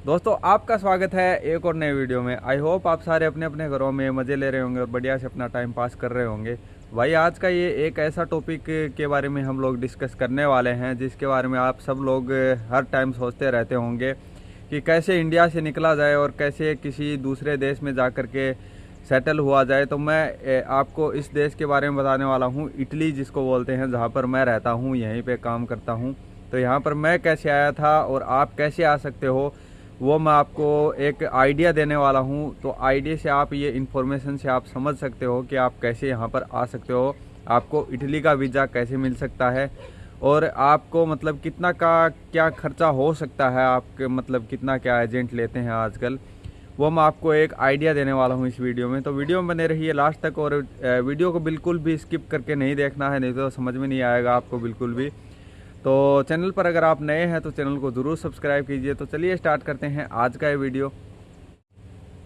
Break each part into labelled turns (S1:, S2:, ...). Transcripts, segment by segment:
S1: दोस्तों आपका स्वागत है एक और नए वीडियो में। आई होप आप सारे अपने अपने घरों में मज़े ले रहे होंगे और बढ़िया से अपना टाइम पास कर रहे होंगे। भाई आज का ये एक ऐसा टॉपिक के बारे में हम लोग डिस्कस करने वाले हैं जिसके बारे में आप सब लोग हर टाइम सोचते रहते होंगे कि कैसे इंडिया से निकला जाए और कैसे किसी दूसरे देश में जा कर के सेटल हुआ जाए। तो मैं आपको इस देश के बारे में बताने वाला हूँ, इटली जिसको बोलते हैं, जहाँ पर मैं रहता हूँ, यहीं पे काम करता हूँ। तो यहाँ पर मैं कैसे आया था और आप कैसे आ सकते हो वो मैं आपको एक आइडिया देने वाला हूँ। तो आइडिया से आप ये इन्फॉर्मेशन से आप समझ सकते हो कि आप कैसे यहाँ पर आ सकते हो, आपको इटली का वीज़ा कैसे मिल सकता है और आपको मतलब कितना का क्या खर्चा हो सकता है, आपके मतलब कितना क्या एजेंट लेते हैं आजकल, वो मैं आपको एक आइडिया देने वाला हूँ इस वीडियो में। तो वीडियो में बने रहिए लास्ट तक और वीडियो को बिल्कुल भी स्किप करके नहीं देखना है, नहीं तो समझ में नहीं आएगा आपको बिल्कुल भी। तो चैनल पर अगर आप नए हैं तो चैनल को ज़रूर सब्सक्राइब कीजिए। तो चलिए स्टार्ट करते हैं आज का ये वीडियो।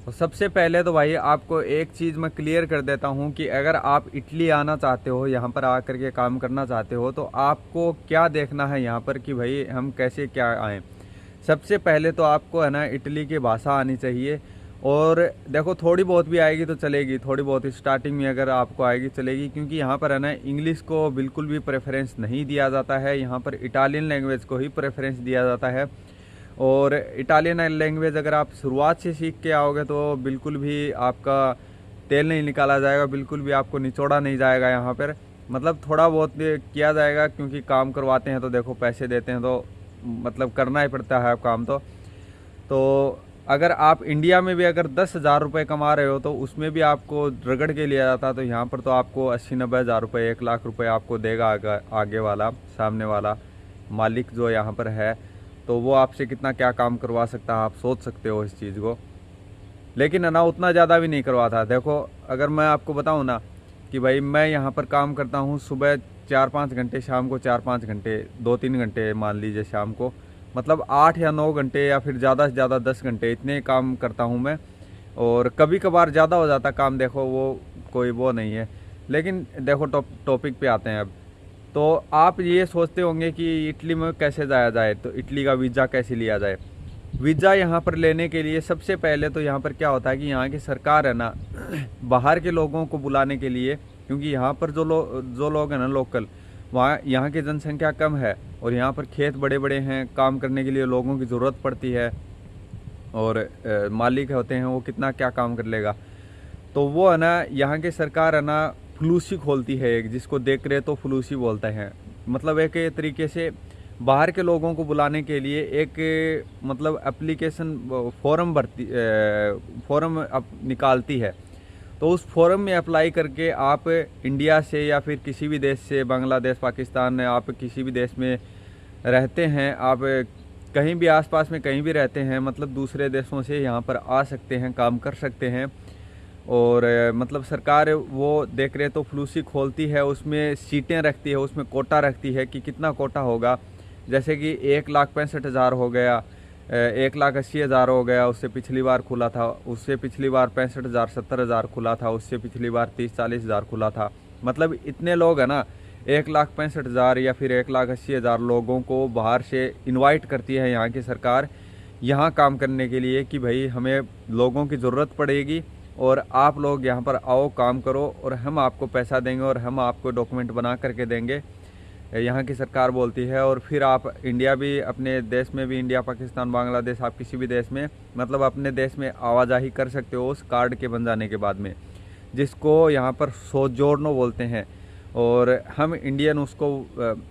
S1: तो सबसे पहले तो भाई आपको एक चीज़ मैं क्लियर कर देता हूँ कि अगर आप इटली आना चाहते हो, यहाँ पर आकर के काम करना चाहते हो, तो आपको क्या देखना है यहाँ पर कि भाई हम कैसे क्या आएँ। सबसे पहले तो आपको है ना इटली की भाषा आनी चाहिए। और देखो थोड़ी बहुत भी आएगी तो चलेगी, थोड़ी बहुत स्टार्टिंग में अगर आपको आएगी चलेगी, क्योंकि यहाँ पर है ना इंग्लिश को बिल्कुल भी प्रेफरेंस नहीं दिया जाता है, यहाँ पर इटालियन लैंग्वेज को ही प्रेफरेंस दिया जाता है। और इटालियन लैंग्वेज अगर आप शुरुआत से सीख के आओगे तो बिल्कुल भी आपका तेल नहीं निकाला जाएगा, बिल्कुल भी आपको निचोड़ा नहीं जाएगा यहाँ पर। मतलब थोड़ा बहुत किया जाएगा क्योंकि काम करवाते हैं तो देखो पैसे देते हैं तो मतलब करना ही पड़ता है काम। तो अगर आप इंडिया में भी अगर 10,000 रुपये कमा रहे हो तो उसमें भी आपको रगड़ के लिया जाता है। तो यहाँ पर तो आपको 80-90 हज़ार रुपये, 1 लाख रुपये आपको देगा आगे वाला, सामने वाला मालिक जो यहाँ पर है। तो वो आपसे कितना क्या काम करवा सकता है आप सोच सकते हो इस चीज़ को। लेकिन है ना उतना ज़्यादा भी नहीं करवाता। देखो अगर मैं आपको बताऊँ ना कि भाई मैं यहाँ पर काम करता हूँ सुबह 4-5 घंटे, शाम को 4-5 घंटे, 2-3 घंटे मान लीजिए शाम को, मतलब 8 या 9 घंटे या फिर ज़्यादा से ज़्यादा 10 घंटे इतने काम करता हूँ मैं। और कभी कभार ज़्यादा हो जाता काम, देखो वो कोई वो नहीं है। लेकिन देखो टॉपिक पे आते हैं अब। तो आप ये सोचते होंगे कि इटली में कैसे जाया जाए, तो इटली का वीज़ा कैसे लिया जाए। वीज़ा यहाँ पर लेने के लिए सबसे पहले तो यहाँ पर क्या होता है कि यहाँ की सरकार है ना बाहर के लोगों को बुलाने के लिए, क्योंकि यहाँ पर जो लोग हैं ना लोकल, वहाँ यहाँ की जनसंख्या कम है और यहाँ पर खेत बड़े बड़े हैं, काम करने के लिए लोगों की ज़रूरत पड़ती है और मालिक होते हैं वो कितना क्या काम कर लेगा। तो वो है ना यहाँ की सरकार है ना फलूसी खोलती है एक, जिसको देख रहे तो फलूसी बोलते हैं। मतलब एक तरीके से बाहर के लोगों को बुलाने के लिए एक मतलब एप्लीकेशन फॉर्म फॉर्म निकालती है। तो उस फॉर्म में अप्लाई करके आप इंडिया से या फिर किसी भी देश से, बांग्लादेश, पाकिस्तान, आप किसी भी देश में रहते हैं, आप कहीं भी आसपास में कहीं भी रहते हैं, मतलब दूसरे देशों से यहाँ पर आ सकते हैं, काम कर सकते हैं। और मतलब सरकार वो देख रहे तो फलूसी खोलती है, उसमें सीटें रखती है, उसमें कोटा रखती है कि कितना कोटा होगा। जैसे कि 1,65,000 हो गया, 1,80,000 हो गया, उससे पिछली बार खुला था, उससे पिछली बार 65,000 70,000 खुला था, उससे पिछली बार 30-40 हज़ार खुला था। मतलब इतने लोग हैं ना, 1,65,000 या फिर 1,80,000 लोगों को बाहर से इनवाइट करती है यहाँ की सरकार, यहाँ काम करने के लिए कि भाई हमें लोगों की ज़रूरत पड़ेगी और आप लोग यहाँ पर आओ, काम करो और हम आपको पैसा देंगे और हम आपको डॉक्यूमेंट बना करके देंगे, यहाँ की सरकार बोलती है। और फिर आप इंडिया भी, अपने देश में भी, इंडिया, पाकिस्तान, बांग्लादेश, आप किसी भी देश में मतलब अपने देश में आवाजाही कर सकते हो उस कार्ड के बन जाने के बाद में, जिसको यहाँ पर सोजोर्नो बोलते हैं। और हम इंडियन उसको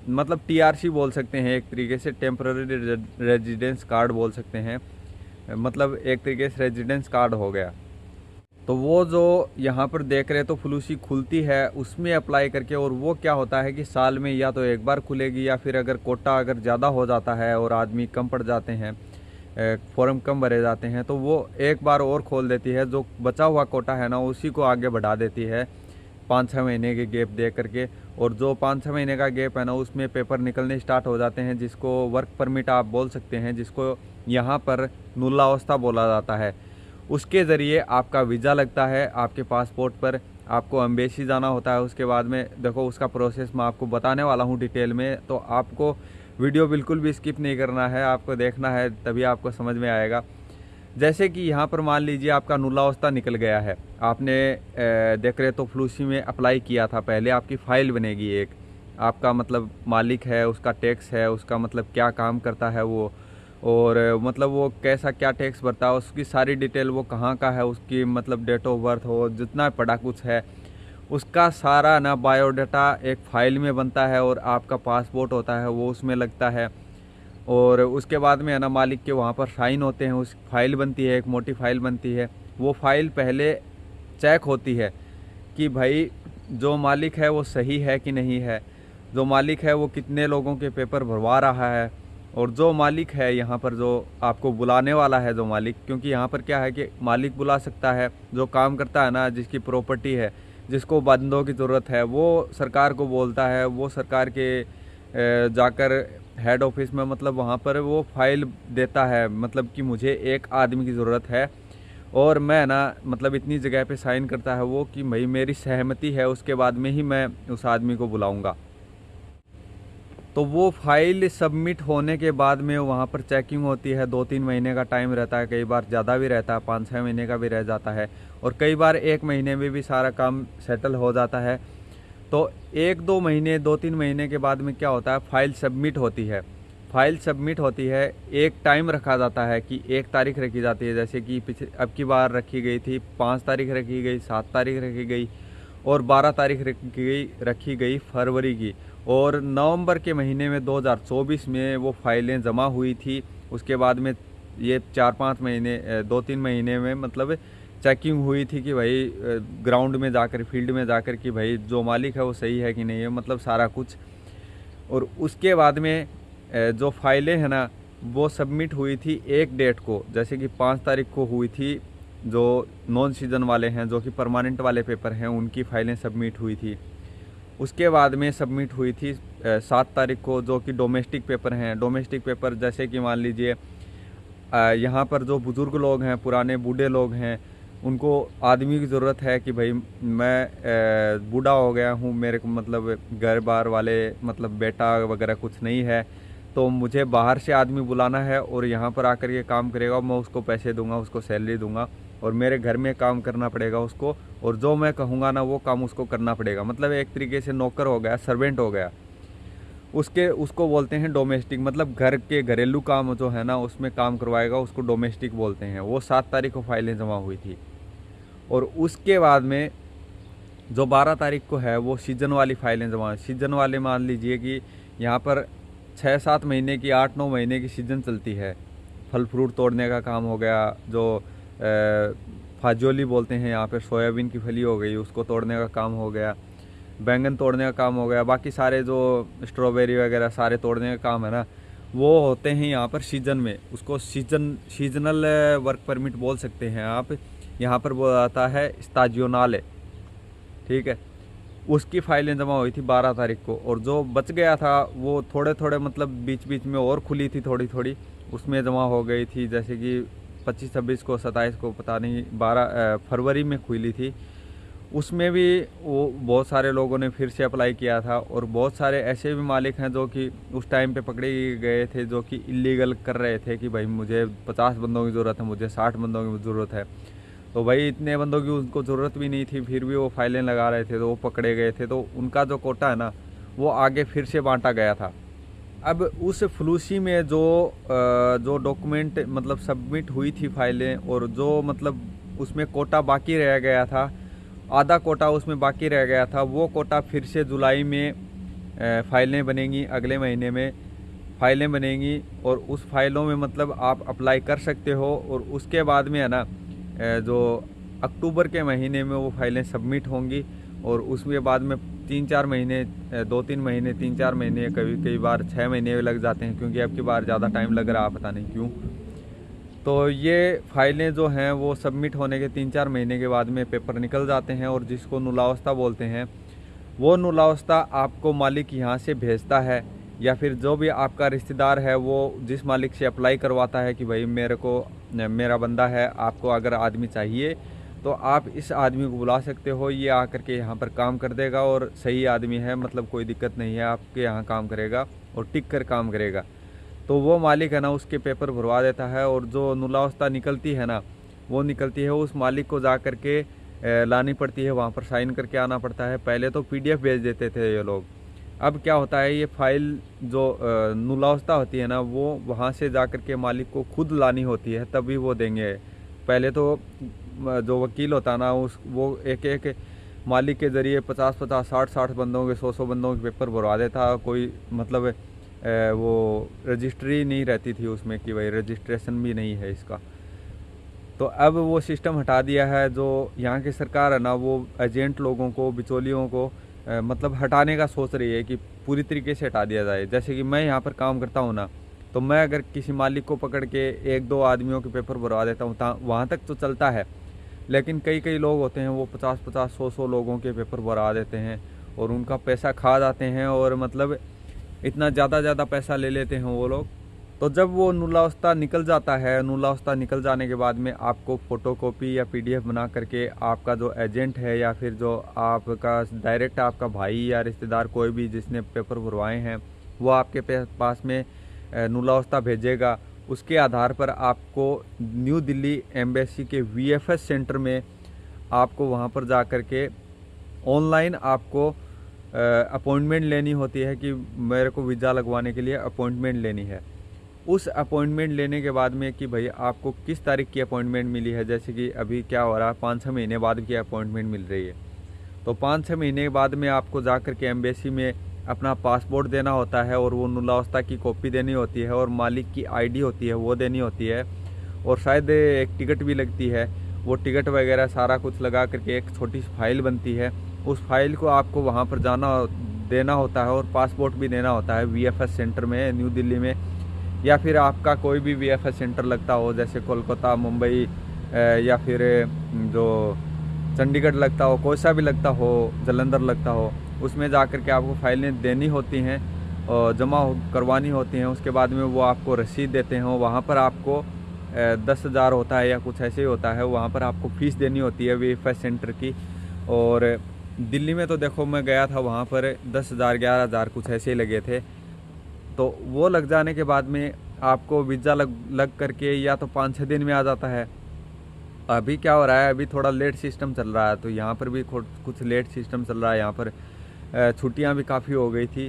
S1: मतलब टीआरसी बोल सकते हैं, एक तरीके से टेम्पररी रेजिडेंस कार्ड बोल सकते हैं, मतलब एक तरीके से रेजिडेंस कार्ड हो गया। तो वो जो यहाँ पर देख रहे तो फलूसी खुलती है उसमें अप्लाई करके, और वो क्या होता है कि साल में या तो एक बार खुलेगी या फिर अगर कोटा अगर ज़्यादा हो जाता है और आदमी कम पड़ जाते हैं, फॉर्म कम भरे जाते हैं, तो वो एक बार और खोल देती है। जो बचा हुआ कोटा है ना उसी को आगे बढ़ा देती है 5-6 महीने के गैप दे करके। और जो 5-6 महीने का गैप है ना उसमें पेपर निकलने स्टार्ट हो जाते हैं, जिसको वर्क परमिट आप बोल सकते हैं, जिसको यहाँ पर नुल्लावस्था बोला जाता है। उसके ज़रिए आपका वीज़ा लगता है आपके पासपोर्ट पर, आपको एम्बेसी जाना होता है। उसके बाद में देखो उसका प्रोसेस मैं आपको बताने वाला हूँ डिटेल में। तो आपको वीडियो बिल्कुल भी स्किप नहीं करना है, आपको देखना है, तभी आपको समझ में आएगा। जैसे कि यहाँ पर मान लीजिए आपका नुलावस्था निकल गया है, आपने देख रहे तो फ्लूसी में अप्लाई किया था, पहले आपकी फ़ाइल बनेगी एक, आपका मतलब मालिक है, उसका टैक्स है, उसका मतलब क्या काम करता है वो, और मतलब वो कैसा क्या टैक्स भरता है, उसकी सारी डिटेल, वो कहाँ का है, उसकी मतलब डेट ऑफ बर्थ हो, जितना पड़ा कुछ है उसका सारा ना बायोडाटा एक फ़ाइल में बनता है, और आपका पासपोर्ट होता है वो उसमें लगता है। और उसके बाद में है ना मालिक के वहाँ पर साइन होते हैं, उस फाइल बनती है, एक मोटी फाइल बनती है। वो फाइल पहले चेक होती है कि भाई जो मालिक है वो सही है कि नहीं है, जो मालिक है वो कितने लोगों के पेपर भरवा रहा है, और जो मालिक है यहाँ पर जो आपको बुलाने वाला है, जो मालिक, क्योंकि यहाँ पर क्या है कि मालिक बुला सकता है, जो काम करता है ना, जिसकी प्रॉपर्टी है, जिसको बंदों की ज़रूरत है, वो सरकार को बोलता है, वो सरकार के जाकर हेड ऑफिस में मतलब वहाँ पर वो फाइल देता है, मतलब कि मुझे एक आदमी की ज़रूरत है, और मैं ना मतलब इतनी जगह पे साइन करता है वो कि भाई मेरी सहमति है, उसके बाद में ही मैं उस आदमी को बुलाऊंगा। तो वो फाइल सबमिट होने के बाद में वहाँ पर चेकिंग होती है, 2-3 महीने का टाइम रहता है, कई बार ज़्यादा भी रहता है, 5-6 महीने का भी रह जाता है, और कई बार 1 महीने में भी सारा काम सेटल हो जाता है। तो 1-2 महीने 2-3 महीने के बाद में क्या होता है, फाइल सबमिट होती है। फाइल सबमिट होती है, एक टाइम रखा जाता है कि 1 तारीख रखी जाती है, जैसे कि पिछले अब की बार रखी गई थी, 5 तारीख रखी गई, 7 तारीख रखी गई, और 12 तारीख रखी गई फरवरी की। और नवंबर के महीने में 2024 में वो फाइलें जमा हुई थी। उसके बाद में ये 4-5 महीने 2-3 महीने में मतलब चेकिंग हुई थी कि भाई ग्राउंड में जाकर, फील्ड में जाकर, कि भाई जो मालिक है वो सही है कि नहीं है, मतलब सारा कुछ। और उसके बाद में जो फाइलें हैं ना वो सबमिट हुई थी एक डेट को, जैसे कि 5 तारीख को हुई थी। जो नॉन सीजन वाले हैं, जो कि परमानेंट वाले पेपर हैं, उनकी फाइलें सबमिट हुई थी। उसके बाद में सबमिट हुई थी 7 तारीख को, जो कि डोमेस्टिक पेपर हैं। डोमेस्टिक पेपर जैसे कि मान लीजिए यहाँ पर जो बुज़ुर्ग लोग हैं, पुराने बूढ़े लोग हैं, उनको आदमी की ज़रूरत है कि भाई मैं बूढ़ा हो गया हूँ, मेरे को मतलब घर बार वाले मतलब बेटा वगैरह कुछ नहीं है, तो मुझे बाहर से आदमी बुलाना है और यहाँ पर आकर ये काम करेगा, मैं उसको पैसे दूंगा, उसको सैलरी दूंगा, और मेरे घर में काम करना पड़ेगा उसको, और जो मैं कहूँगा ना वो काम उसको करना पड़ेगा। मतलब एक तरीके से नौकर हो गया, सर्वेंट हो गया। उसको बोलते हैं डोमेस्टिक, मतलब घर के घरेलू काम जो है ना उसमें काम करवाएगा, उसको डोमेस्टिक बोलते हैं। वो 7 तारीख को फाइलें जमा हुई थी। और उसके बाद में जो 12 तारीख को है वो सीजन वाली फाइलें जमा। सीजन वाले मान लीजिए कि यहाँ पर 6-7 महीने की, 8-9 महीने की सीजन चलती है। फल फ्रूट तोड़ने का काम हो गया, जो फाजोली बोलते हैं यहाँ पर, सोयाबीन की फली हो गई, उसको तोड़ने का काम हो गया, बैंगन तोड़ने का काम हो गया, बाकी सारे जो स्ट्रॉबेरी वगैरह सारे तोड़ने का काम है ना, वो होते हैं यहाँ पर सीजन में। उसको सीजनल वर्क परमिट बोल सकते हैं आप। यहाँ पर वो आता है स्ताजियोनाले, ठीक है। उसकी फाइलें जमा हुई थी 12 तारीख को, और जो बच गया था वो थोड़े थोड़े मतलब बीच बीच में और खुली थी थोड़ी थोड़ी, उसमें जमा हो गई थी, जैसे कि 25-26 को, 27 को, पता नहीं, 12 फरवरी में खुली थी। उसमें भी वो बहुत सारे लोगों ने फिर से अप्लाई किया था, और बहुत सारे ऐसे भी मालिक हैं जो कि उस टाइम पे पकड़े गए थे, जो कि इलीगल कर रहे थे कि भाई मुझे 50 बंदों की ज़रूरत है, मुझे 60 बंदों की ज़रूरत है। तो भाई इतने बंदों की उनको ज़रूरत भी नहीं थी, फिर भी वो फाइलें लगा रहे थे, तो वो पकड़े गए थे। तो उनका जो कोटा है ना वो आगे फिर से बांटा गया था। अब उस फ्लूसी में जो डॉक्यूमेंट मतलब सबमिट हुई थी फाइलें, और जो मतलब उसमें कोटा बाकी रह गया था, आधा कोटा उसमें बाकी रह गया था, वो कोटा फिर से जुलाई में फाइलें बनेंगी, अगले महीने में फाइलें बनेंगी, और उस फाइलों में मतलब आप अप्लाई कर सकते हो। और उसके बाद में है ना जो अक्टूबर के महीने में वो फाइलें सबमिट होंगी, और उसके बाद में 3-4 महीने, 2-3 महीने, 3-4 महीने, कभी कई बार 6 महीने भी लग जाते हैं, क्योंकि अब की बार ज़्यादा टाइम लग रहा है, पता नहीं क्यों। तो ये फाइलें जो हैं वो सबमिट होने के 3-4 महीने के बाद में पेपर निकल जाते हैं, और जिसको नुलावस्था बोलते हैं, वो नुलावस्था आपको मालिक यहाँ से भेजता है, या फिर जो भी आपका रिश्तेदार है वो जिस मालिक से अप्लाई करवाता है कि भाई मेरा बंदा है, आपको अगर आदमी चाहिए तो आप इस आदमी को बुला सकते हो, ये आकर के यहाँ पर काम कर देगा, और सही आदमी है, मतलब कोई दिक्कत नहीं है, आपके यहाँ काम करेगा, और टिक कर काम करेगा, तो वो मालिक है ना उसके पेपर भरवा देता है, और जो नुलावस्था निकलती है ना वो निकलती है उस मालिक को जा कर के लानी पड़ती है, वहाँ पर साइन करके आना पड़ता है। पहले तो PDF भेज देते थे ये लोग। अब क्या होता है, ये फाइल जो नुलावस्था होती है ना वो वहाँ से जा कर के मालिक को खुद लानी होती है, तभी वो देंगे। पहले तो जो वकील होता ना वो एक एक मालिक के ज़रिए 50-50, 60-60 बंदों के 100-100 बंदों के पेपर भरवा देता। कोई मतलब वो रजिस्ट्री नहीं रहती थी उसमें कि भाई रजिस्ट्रेशन भी नहीं है इसका। तो अब वो सिस्टम हटा दिया है। जो यहाँ की सरकार है ना वो एजेंट लोगों को, बिचौलियों को मतलब हटाने का सोच रही है कि पूरी तरीके से हटा दिया जाए। जैसे कि मैं यहाँ पर काम करता हूँ ना, तो मैं अगर किसी मालिक को पकड़ के 1-2 आदमियों के पेपर भरवा देता हूँ वहाँ तक तो चलता है, लेकिन कई कई लोग होते हैं वो 50-50, 100-100 लोगों के पेपर भरवा देते हैं और उनका पैसा खा जाते हैं, और मतलब इतना ज़्यादा पैसा ले लेते हैं वो लोग। तो जब वो नुलावस्था निकल जाता है, नुलावस्था निकल जाने के बाद में आपको फ़ोटोकॉपी या PDF बना करके आपका जो एजेंट है या फिर जो आपका डायरेक्ट आपका भाई या रिश्तेदार कोई भी जिसने पेपर भरवाए हैं वो आपके पास में नुलावस्था भेजेगा। उसके आधार पर आपको न्यू दिल्ली एम्बेसी के VFS सेंटर में आपको वहाँ पर जा कर के ऑनलाइन आपको अपॉइंटमेंट लेनी होती है कि मेरे को वीज़ा लगवाने के लिए अपॉइंटमेंट लेनी है। उस अपॉइंटमेंट लेने के बाद में कि भाई आपको किस तारीख की अपॉइंटमेंट मिली है, जैसे कि अभी क्या हो रहा है 5-6 महीने बाद की अपॉइंटमेंट मिल रही है, तो 5-6 महीने बाद में आपको जा कर के एम्बेसी में अपना पासपोर्ट देना होता है, और वो नुलावस्था की कॉपी देनी होती है, और मालिक की ID होती है वो देनी होती है, और शायद एक टिकट भी लगती है। वो टिकट वगैरह सारा कुछ लगा करके एक छोटी सी फाइल बनती है, उस फाइल को आपको वहाँ पर देना होता है, और पासपोर्ट भी देना होता है VFS सेंटर में न्यू दिल्ली में, या फिर आपका कोई भी VFS सेंटर लगता हो जैसे कोलकाता, मुंबई या फिर जो चंडीगढ़ लगता हो, कोई सा भी लगता हो, जलंधर लगता हो, उसमें जा कर के आपको फाइलें देनी होती हैं और जमा करवानी होती हैं। उसके बाद में वो आपको रसीद देते हैं, वहाँ पर आपको 10,000 होता है या कुछ ऐसे ही होता है, वहाँ पर आपको फ़ीस देनी होती है VFS सेंटर की। और दिल्ली में तो देखो मैं गया था वहाँ पर 10,000, 11,000 कुछ ऐसे ही लगे थे। तो वो लग जाने के बाद में आपको वीज़ा लग करके या तो 5-6 दिन में आ जाता है। अभी क्या हो रहा है, अभी थोड़ा लेट सिस्टम चल रहा है, तो यहाँ पर भी कुछ लेट सिस्टम चल रहा है। यहाँ पर छुट्टियाँ भी काफ़ी हो गई थी,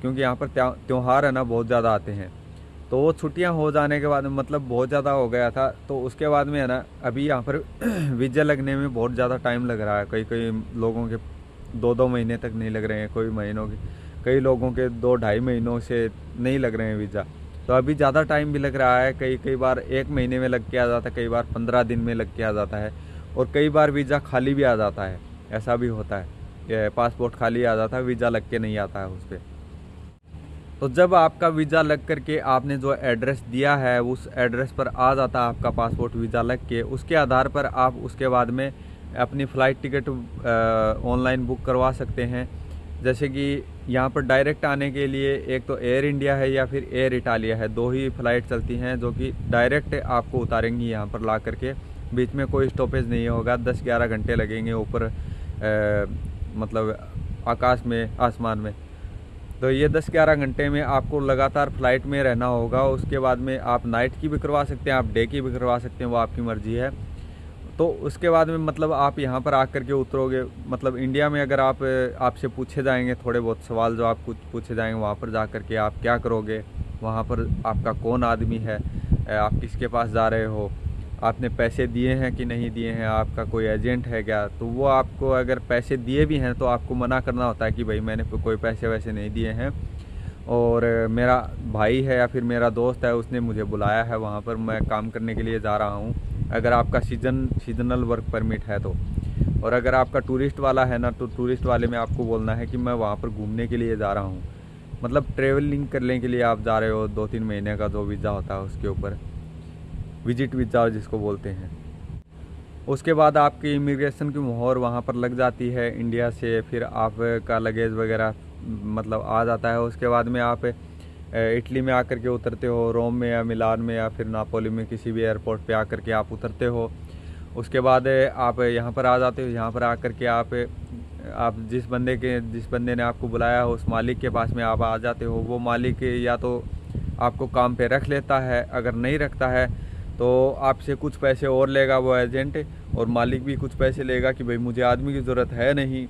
S1: क्योंकि यहाँ पर त्यौहार है ना बहुत ज़्यादा आते हैं। तो वो छुट्टियाँ हो जाने के बाद मतलब बहुत ज़्यादा हो गया था, तो उसके बाद में है ना अभी यहाँ पर वीज़ा लगने में बहुत ज़्यादा टाइम लग रहा है। कई लोगों के 2-2 महीने तक नहीं लग रहे हैं, कई लोगों के 2-2.5 महीनों से नहीं लग रहे हैं वीज़ा। तो अभी ज़्यादा टाइम भी लग रहा है, कई बार 1 महीने में लग के आ जाता है, कई बार 15 दिन में लग के आ जाता है, और कई बार वीज़ा खाली भी आ जाता है। ऐसा भी होता है, पासपोर्ट खाली आ जाता है, वीज़ा लग के नहीं आता है उस पर। तो जब आपका वीज़ा लग करके आपने जो एड्रेस दिया है उस एड्रेस पर आ जाता है आपका पासपोर्ट वीज़ा लग के, उसके आधार पर आप उसके बाद में अपनी फ़्लाइट टिकट ऑनलाइन बुक करवा सकते हैं। जैसे कि यहाँ पर डायरेक्ट आने के लिए एक तो एयर इंडिया है या फिर एयर इटालिया है, 2 ही फ़्लाइट चलती हैं जो कि डायरेक्ट आपको उतारेंगी यहाँ पर ला करके। बीच में कोई स्टॉपेज नहीं होगा, 10-11 घंटे लगेंगे ऊपर मतलब आकाश में, आसमान में। तो ये 10-11 घंटे में आपको लगातार फ़्लाइट में रहना होगा। उसके बाद में आप नाइट की भी करवा सकते हैं, आप डे की भी करवा सकते हैं, वो आपकी मर्ज़ी है। तो उसके बाद में मतलब आप यहाँ पर आकर के उतरोगे, मतलब इंडिया में अगर आपसे पूछे जाएंगे थोड़े बहुत सवाल जो आप कुछ पूछे जाएंगे, वहाँ पर जा कर के आप क्या करोगे, वहाँ पर आपका कौन आदमी है, आप किसके पास जा रहे हो, आपने पैसे दिए हैं कि नहीं दिए हैं, आपका कोई एजेंट है क्या। तो वो आपको अगर पैसे दिए भी हैं तो आपको मना करना होता है कि भाई मैंने कोई पैसे वैसे नहीं दिए हैं, और मेरा भाई है या फिर मेरा दोस्त है उसने मुझे बुलाया है, वहाँ पर मैं काम करने के लिए जा रहा हूँ। अगर आपका सीजनल वर्क परमिट है तो, और अगर आपका टूरिस्ट वाला है ना, तो टूरिस्ट वाले में आपको बोलना है कि मैं वहाँ पर घूमने के लिए जा रहा हूँ, मतलब ट्रेवलिंग करने के लिए आप जा रहे हो। 2-3 महीने का जो वीज़ा होता है उसके ऊपर विजिट वीज़ा जिसको बोलते हैं। उसके बाद आपकी इमिग्रेशन की मोहर वहाँ पर लग जाती है इंडिया से, फिर आपका लगेज वगैरह मतलब आ जाता है। उसके बाद में आप इटली में आकर के उतरते हो, रोम में या मिलान में या फिर नापोली में किसी भी एयरपोर्ट पे आकर के आप उतरते हो। उसके बाद आप यहाँ पर आ जाते हो, यहाँ पर आकर के आप आप जिस बंदे ने आपको बुलाया हो उस मालिक के पास में आप आ जाते हो, वो मालिक या तो आपको काम पे रख लेता है, अगर नहीं रखता है तो आपसे कुछ पैसे और लेगा वो एजेंट, और मालिक भी कुछ पैसे लेगा कि भाई मुझे आदमी की ज़रूरत है नहीं।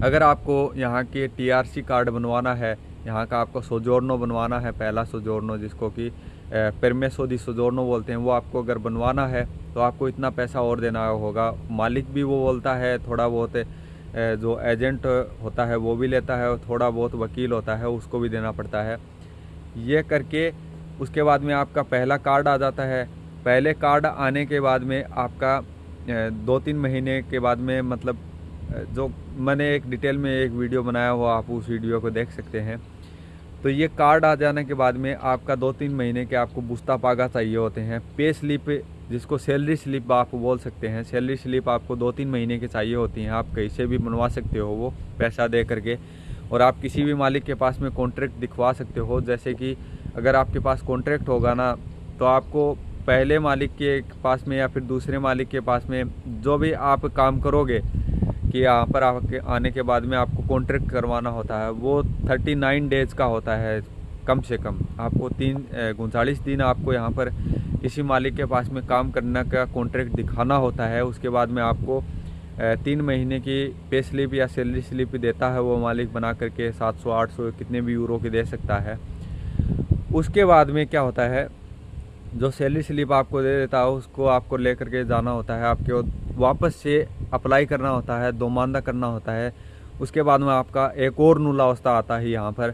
S1: अगर आपको यहाँ के TRC कार्ड बनवाना है, यहाँ का आपको सोजोर्नो बनवाना है, पहला सोजोर्नो जिसको कि परमेसो दी सोजोर्नो बोलते हैं, वो आपको अगर बनवाना है तो आपको इतना पैसा और देना होगा। मालिक भी वो बोलता है, थोड़ा बहुत जो एजेंट होता है वो भी लेता है, और थोड़ा बहुत वकील होता है उसको भी देना पड़ता है। ये करके उसके बाद में आपका पहला कार्ड आ जाता है। पहले कार्ड आने के बाद में आपका 2-3 महीने के बाद में, मतलब जो मैंने एक डिटेल में एक वीडियो बनाया हुआ, आप उस वीडियो को देख सकते हैं। तो ये कार्ड आ जाने के बाद में आपका 2-3 महीने के आपको बुस्ता पागा चाहिए होते हैं। पे स्लिप, जिसको सैलरी स्लिप आप बोल सकते हैं, सैलरी स्लिप आपको 2-3 महीने की चाहिए होती हैं। आप कहीं से भी बनवा सकते हो वो पैसा दे करके, और आप किसी भी मालिक के पास में कॉन्ट्रैक्ट दिखवा सकते हो। जैसे कि अगर आपके पास कॉन्ट्रैक्ट होगा ना, तो आपको पहले मालिक के पास में या फिर दूसरे मालिक के पास में जो भी आप काम करोगे कि यहाँ पर आने के बाद में आपको कॉन्ट्रैक्ट करवाना होता है, वो 39 डेज़ का होता है कम से कम। आपको 39 दिन आपको यहाँ पर किसी मालिक के पास में काम करने का कॉन्ट्रैक्ट दिखाना होता है। उसके बाद में आपको 3 महीने की पे स्लिप या सैलरी स्लिप देता है वो मालिक बना करके, 700-800 कितने भी यूरो की दे सकता है। उसके बाद में क्या होता है, जो सैलरी स्लिप आपको दे देता है उसको आपको लेकर के जाना होता है, आपके वापस से अप्लाई करना होता है, दोमांदा करना होता है। उसके बाद में आपका एक और नुलावस्था आता है यहाँ पर,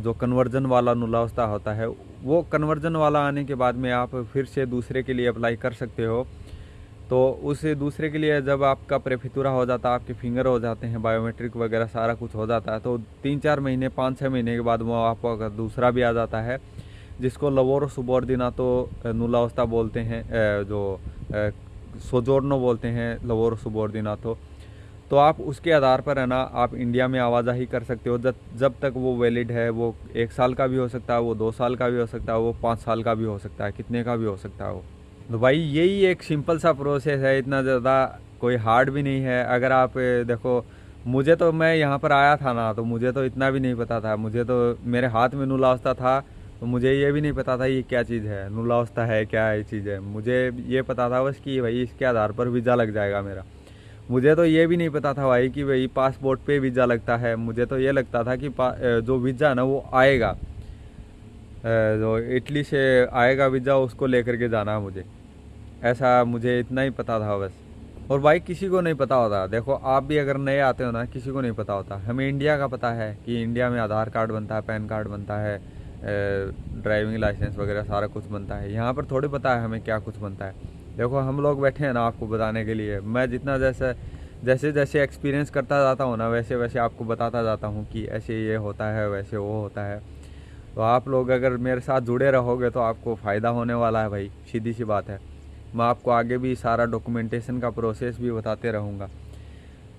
S1: जो कन्वर्जन वाला नुलावस्था होता है। वो कन्वर्जन वाला आने के बाद में आप फिर से दूसरे के लिए अप्लाई कर सकते हो। तो उस दूसरे के लिए जब आपका प्रेफितुरा हो जाता है, आपके फिंगर हो जाते हैं, बायोमेट्रिक वगैरह सारा कुछ हो जाता है, तो 3-4 महीने 5-6 महीने के बाद वो आपको अगर दूसरा भी आ जाता है, जिसको लवोरो सुबॉर्डिनातो नुलावस्था बोलते हैं, जो सोजोर्नो बोलते हैं, लवोरो सुबॉर्डिनातो। तो आप उसके आधार पर है ना, आप इंडिया में आवाजाही कर सकते हो जब तक वो वैलिड है। वो 1 साल का भी हो सकता है, वो 2 साल का भी हो सकता है, वो 5 साल का भी हो सकता है, कितने का भी हो सकता है वो। तो भाई यही एक सिंपल सा प्रोसेस है, इतना ज़्यादा कोई हार्ड भी नहीं है। अगर आप देखो, मुझे तो, मैं यहाँ पर आया था ना, तो मुझे तो इतना भी नहीं पता था। मुझे तो मेरे हाथ में नुलावस्था था, तो मुझे ये भी नहीं पता था ये क्या चीज़ है, नुलावस्था है क्या ये चीज़ है। मुझे ये पता था बस कि भाई इसके आधार पर वीज़ा लग जाएगा मेरा। मुझे तो ये भी नहीं पता था भाई कि भाई पासपोर्ट पे वीज़ा लगता है। मुझे तो ये लगता था कि जो वीज़ा है ना वो आएगा, जो इटली से आएगा वीज़ा, उसको लेकर के जाना है मुझे। ऐसा मुझे इतना ही पता था बस। और भाई किसी को नहीं पता होता, देखो आप भी अगर नए आते हो ना, किसी को नहीं पता होता। हमें इंडिया का पता है कि इंडिया में आधार कार्ड बनता है, पैन कार्ड बनता है, ड्राइविंग लाइसेंस वगैरह सारा कुछ बनता है। यहाँ पर थोड़ी पता है हमें क्या कुछ बनता है। देखो हम लोग बैठे हैं ना आपको बताने के लिए। मैं जितना जैसे जैसे एक्सपीरियंस करता जाता हूँ ना, वैसे वैसे आपको बताता जाता हूँ कि ऐसे ये होता है, वैसे वो होता है। तो आप लोग अगर मेरे साथ जुड़े रहोगे तो आपको फ़ायदा होने वाला है भाई, सीधी सी बात है। मैं आपको आगे भी सारा डॉक्यूमेंटेशन का प्रोसेस भी बताते रहूँगा।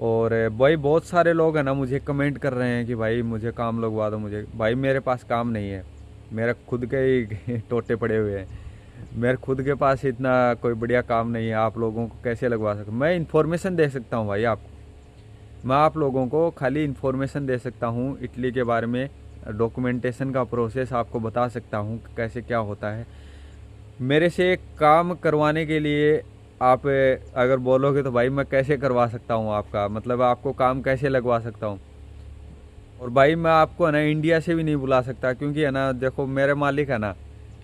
S1: और भाई बहुत सारे लोग हैं ना मुझे कमेंट कर रहे हैं कि भाई मुझे काम लगवा दो मुझे। भाई मेरे पास काम नहीं है, मेरा खुद के ही टोटे पड़े हुए हैं। मेरे खुद के पास इतना कोई बढ़िया काम नहीं है, आप लोगों को कैसे लगवा सकूँ। मैं इन्फॉर्मेशन दे सकता हूँ भाई आपको, मैं आप लोगों को खाली इन्फॉर्मेशन दे सकता हूँ इटली के बारे में। डॉक्यूमेंटेशन का प्रोसेस आपको बता सकता हूँ कैसे क्या होता है। मेरे से काम करवाने के लिए आप अगर बोलोगे तो भाई मैं कैसे करवा सकता हूँ आपका, मतलब आपको काम कैसे लगवा सकता हूँ। और भाई मैं आपको है ना इंडिया से भी नहीं बुला सकता, क्योंकि है ना देखो मेरे मालिक है ना,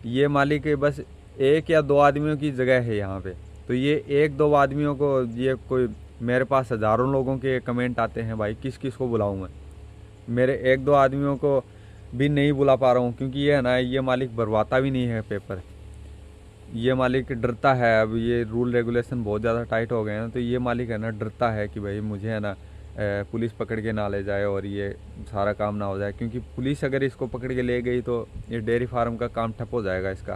S1: ये मालिक बस 1 या 2 आदमियों की जगह है यहाँ पे। तो ये 1-2 आदमियों को, ये कोई मेरे पास हज़ारों लोगों के कमेंट आते हैं भाई, किस किस को बुलाऊँ मैं। मेरे 1-2 आदमियों को भी नहीं बुला पा रहा हूँ, क्योंकि ये है ना, ये मालिक भरवाता भी नहीं है पेपर। ये मालिक डरता है, अब ये रूल रेगुलेशन बहुत ज़्यादा टाइट हो गए हैं, तो ये मालिक है ना डरता है कि भाई मुझे है ना पुलिस पकड़ के ना ले जाए और ये सारा काम ना हो जाए। क्योंकि पुलिस अगर इसको पकड़ के ले गई तो ये डेयरी फार्म का काम ठप हो जाएगा इसका,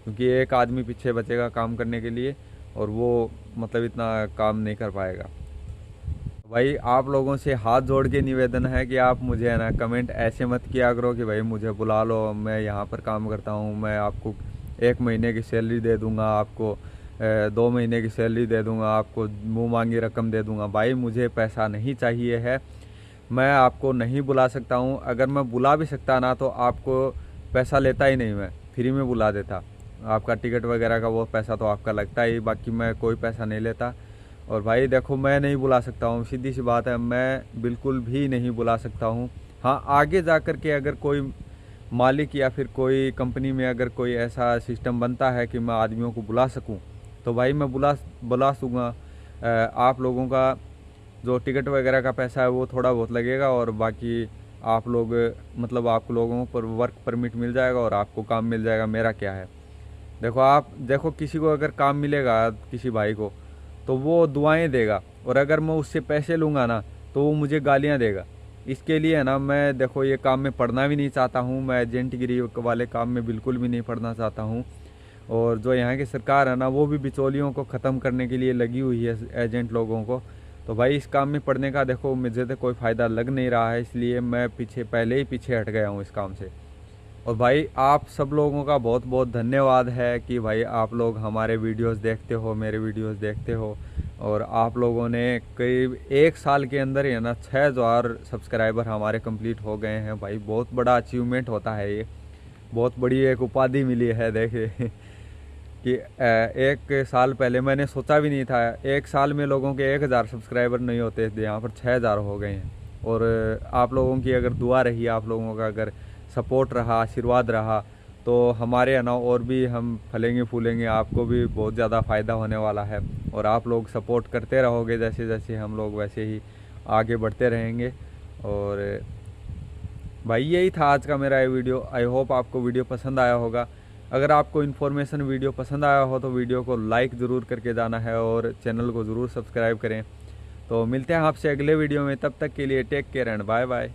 S1: क्योंकि एक आदमी पीछे बचेगा काम करने के लिए, और वो मतलब इतना काम नहीं कर पाएगा। भाई आप लोगों से हाथ जोड़ के निवेदन है कि आप मुझे है ना कमेंट ऐसे मत किया करो कि भाई मुझे बुला लो, मैं यहाँ पर काम करता हूँ, मैं आपको 1 महीने की सैलरी दे दूँगा, आपको 2 महीने की सैलरी दे दूंगा, आपको मुंह मांगी रकम दे दूंगा। भाई मुझे पैसा नहीं चाहिए है, मैं आपको नहीं बुला सकता हूँ। अगर मैं बुला भी सकता ना तो आपको पैसा लेता ही नहीं, मैं फ्री में बुला देता। आपका टिकट वगैरह का वो पैसा तो आपका लगता ही, बाकी मैं कोई पैसा नहीं लेता। और भाई देखो, मैं नहीं बुला सकता हूँ, सीधी सी बात है, मैं बिल्कुल भी नहीं बुला सकता हूँ। हाँ, आगे जा कर के अगर कोई मालिक या फिर कोई कंपनी में अगर कोई ऐसा सिस्टम बनता है कि मैं आदमियों को बुला सकूं, तो भाई मैं बुला दूँगा। आप लोगों का जो टिकट वगैरह का पैसा है वो थोड़ा बहुत लगेगा, और बाकी आप लोग मतलब आप लोगों पर वर्क परमिट मिल जाएगा और आपको काम मिल जाएगा। मेरा क्या है, देखो आप देखो, किसी को अगर काम मिलेगा किसी भाई को, तो वो दुआएं देगा, और अगर मैं उससे पैसे लूँगा ना तो वो मुझे गालियाँ देगा। इसके लिए है ना, मैं देखो ये काम में पढ़ना भी नहीं चाहता हूँ, मैं एजेंटगिरी वाले काम में बिल्कुल भी नहीं पढ़ना चाहता हूँ। और जो यहाँ की सरकार है ना, वो भी बिचौलियों को ख़त्म करने के लिए लगी हुई है, एजेंट लोगों को। तो भाई इस काम में पढ़ने का देखो मुझे तो कोई फ़ायदा लग नहीं रहा है, इसलिए मैं पहले ही पीछे हट गया हूँ इस काम से। और भाई आप सब लोगों का बहुत बहुत धन्यवाद है कि भाई आप लोग हमारे वीडियोस देखते हो, मेरे वीडियोस देखते हो। और आप लोगों ने करीब 1 साल के अंदर ही है ना 6000 सब्सक्राइबर हमारे कंप्लीट हो गए हैं। भाई बहुत बड़ा अचीवमेंट होता है ये, बहुत बड़ी एक उपाधि मिली है। देखे कि 1 साल पहले मैंने सोचा भी नहीं था, 1 साल में लोगों के 1000 सब्सक्राइबर नहीं होते थे, यहाँ पर 6000 हो गए हैं। और आप लोगों की अगर दुआ रही, आप लोगों का अगर सपोर्ट रहा, आशीर्वाद रहा, तो हमारे है ना और भी हम फलेंगे फूलेंगे, आपको भी बहुत ज़्यादा फ़ायदा होने वाला है। और आप लोग सपोर्ट करते रहोगे जैसे जैसे हम लोग वैसे ही आगे बढ़ते रहेंगे। और भाई यही था आज का मेरा ये वीडियो। आई होप आपको वीडियो पसंद आया होगा। अगर आपको इन्फॉर्मेशन वीडियो पसंद आया हो तो वीडियो को लाइक ज़रूर करके जाना है और चैनल को ज़रूर सब्सक्राइब करें। तो मिलते हैं आपसे अगले वीडियो में, तब तक के लिए take care and bye bye.